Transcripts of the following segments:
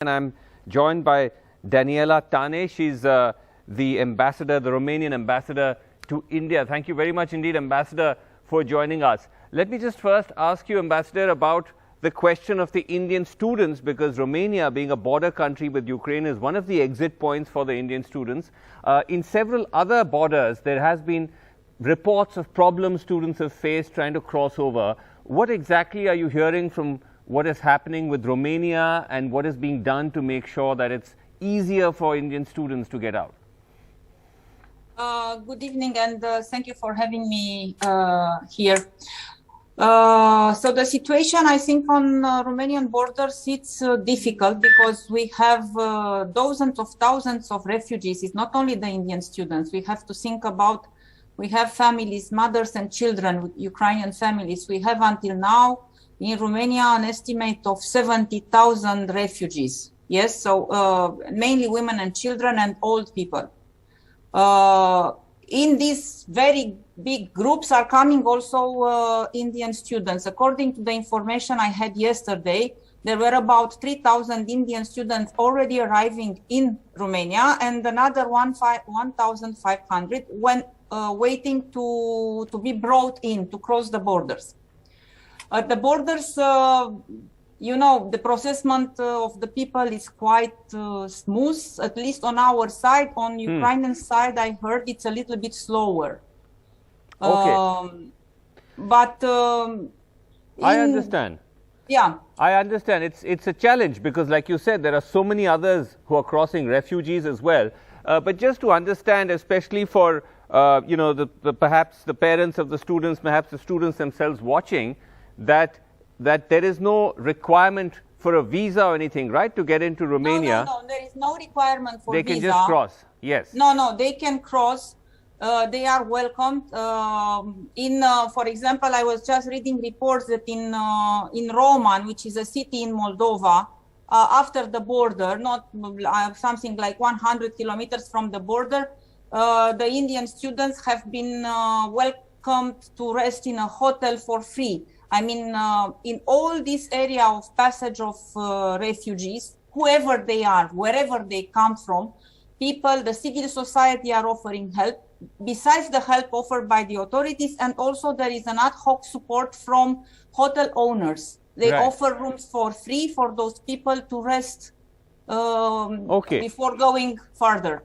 And I'm joined by Daniela Tane. She's the ambassador, the Romanian ambassador to India. Thank you very much indeed, Ambassador, for joining us. Let me just first ask you, Ambassador, about the question of the Indian students, because Romania, being a border country with Ukraine, is one of the exit points for the Indian students. In several other borders, there has been reports of problems students have faced trying to cross over. What exactly are you hearing from what is happening with Romania, and what is being done to make sure that it's easier for Indian students to get out? Good evening, and thank you for having me here. So the situation, I think, on Romanian borders, it's difficult because we have dozens of thousands of refugees. It's not only the Indian students. We have to think about, we have families, mothers and children, Ukrainian families. We have until now in Romania an estimate of 70,000 refugees. Yes, so mainly women and children and old people. In these very big groups are coming also Indian students. According to the information I had yesterday, there were about 3,000 Indian students already arriving in Romania, and another 1,500 when waiting to be brought in, to cross the borders. At the borders, you know, the processment of the people is quite smooth, at least on our side. On Ukrainian side, I heard it's a little bit slower. Okay. I understand. Yeah. I understand. It's a challenge because, like you said, there are so many others who are crossing, refugees as well. But just to understand, especially for, you know, perhaps the parents of the students, perhaps the students themselves watching, that there is no requirement for a visa or anything, right, to get into Romania? No, there is no requirement for visa. They can just cross, yes. No, they can cross. They are welcomed. For example, I was just reading reports that in Roman, which is a city in Moldova, after the border, not something like 100 kilometers from the border, the Indian students have been welcomed to rest in a hotel for free. I mean, in all this area of passage of refugees, whoever they are, wherever they come from, people, the civil society are offering help, besides the help offered by the authorities, and also there is an ad hoc support from hotel owners. They offer rooms for free for those people to rest before going further.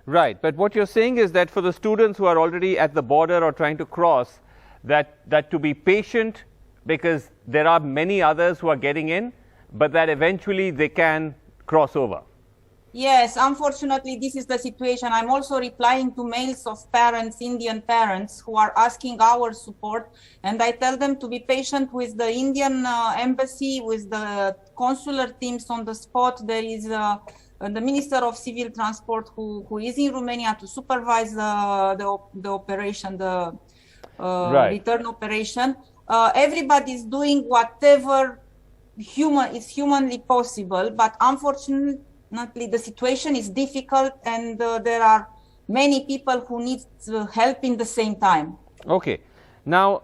Right, but what you're saying is that for the students who are already at the border or trying to cross, that to be patient, because there are many others who are getting in, but that eventually they can cross over. Yes, unfortunately, this is the situation. I'm also replying to mails of parents, Indian parents, who are asking our support. And I tell them to be patient with the Indian embassy, with the consular teams on the spot. There is the Minister of Civil Transport who is in Romania to supervise the operation, the return operation. Everybody is doing whatever is humanly possible, but unfortunately the situation is difficult, and there are many people who need help in the same time. Okay. Now,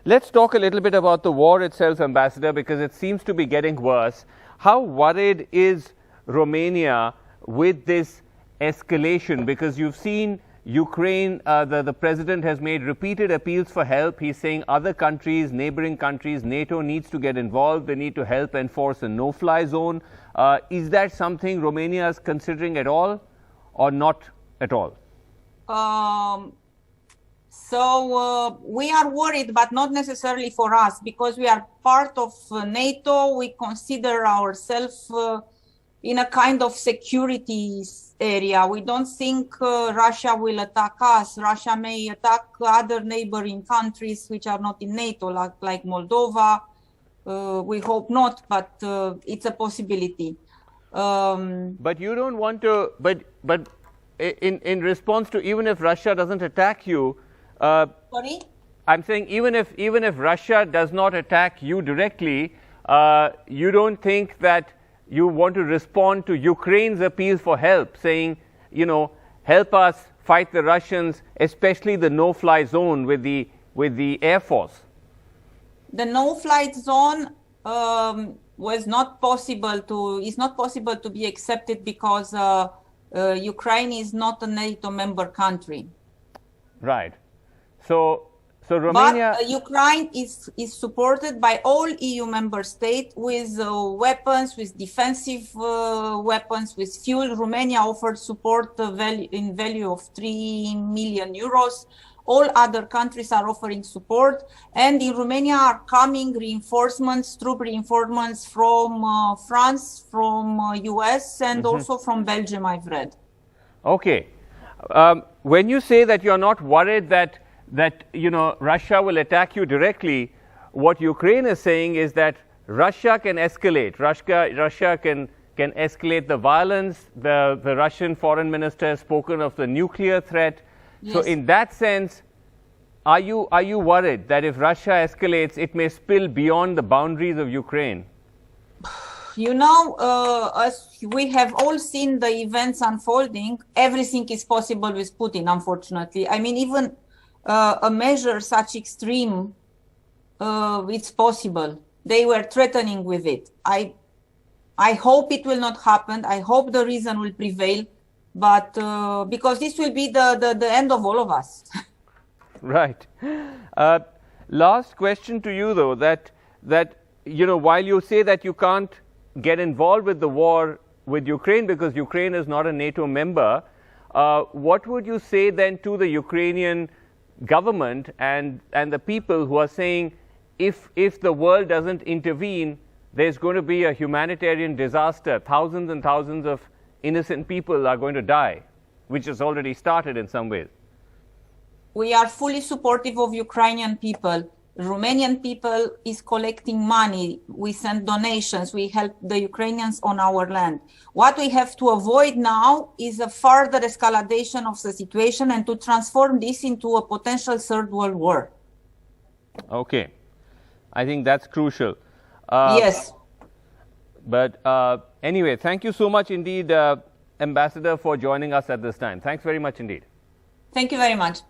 let's talk a little bit about the war itself, Ambassador, because it seems to be getting worse. How worried is Romania with this escalation? Because you've seen Ukraine, the president has made repeated appeals for help. He's saying other countries, neighboring countries, NATO needs to get involved. They need to help enforce a no-fly zone. Is that something Romania is considering at all, or not at all? We are worried, but not necessarily for us, because we are part of NATO. We consider ourselves in a kind of security area. We don't think Russia will attack us. Russia may attack other neighboring countries which are not in NATO, like Moldova. We hope not, but it's a possibility. But you don't want to. But in response to, even if Russia doesn't attack you. Sorry? I'm saying even if Russia does not attack you directly, you don't think that you want to respond to Ukraine's appeals for help, saying, you know, help us fight the Russians, especially the no-fly zone with the Air Force? The no-fly zone was not possible to is not possible to be accepted because Ukraine is not a NATO member country. Right. So Romania. But Ukraine is supported by all EU member states with weapons, with defensive weapons, with fuel. Romania offered support in value of 3 million euros. All other countries are offering support, and in Romania are coming reinforcements, troop reinforcements from France, from US, and also from Belgium, I've read. Okay. When you say that you're not worried that Russia will attack you directly, what Ukraine is saying is that Russia can escalate. Russia can escalate the violence. The Russian foreign minister has spoken of the nuclear threat. Yes. So in that sense, are you worried that if Russia escalates, it may spill beyond the boundaries of Ukraine? You know, as we have all seen the events unfolding, everything is possible with Putin, unfortunately. I mean, even a measure such extreme, it's possible. They were threatening with it. I hope it will not happen. I hope the reason will prevail, but because this will be the end of all of us. Right. Last question to you, though, that while you say that you can't get involved with the war with Ukraine because Ukraine is not a NATO member, what would you say then to the Ukrainian government and the people who are saying if the world doesn't intervene, there's going to be a humanitarian disaster. Thousands and thousands of innocent people are going to die, which has already started in some ways. We are fully supportive of Ukrainian people. Romanian people is collecting money. We send donations. We help the Ukrainians on our land. What we have to avoid now is a further escalation of the situation and to transform this into a potential third world war. Okay. I think that's crucial. Yes. But anyway, thank you so much indeed, Ambassador, for joining us at this time. Thanks very much indeed. Thank you very much.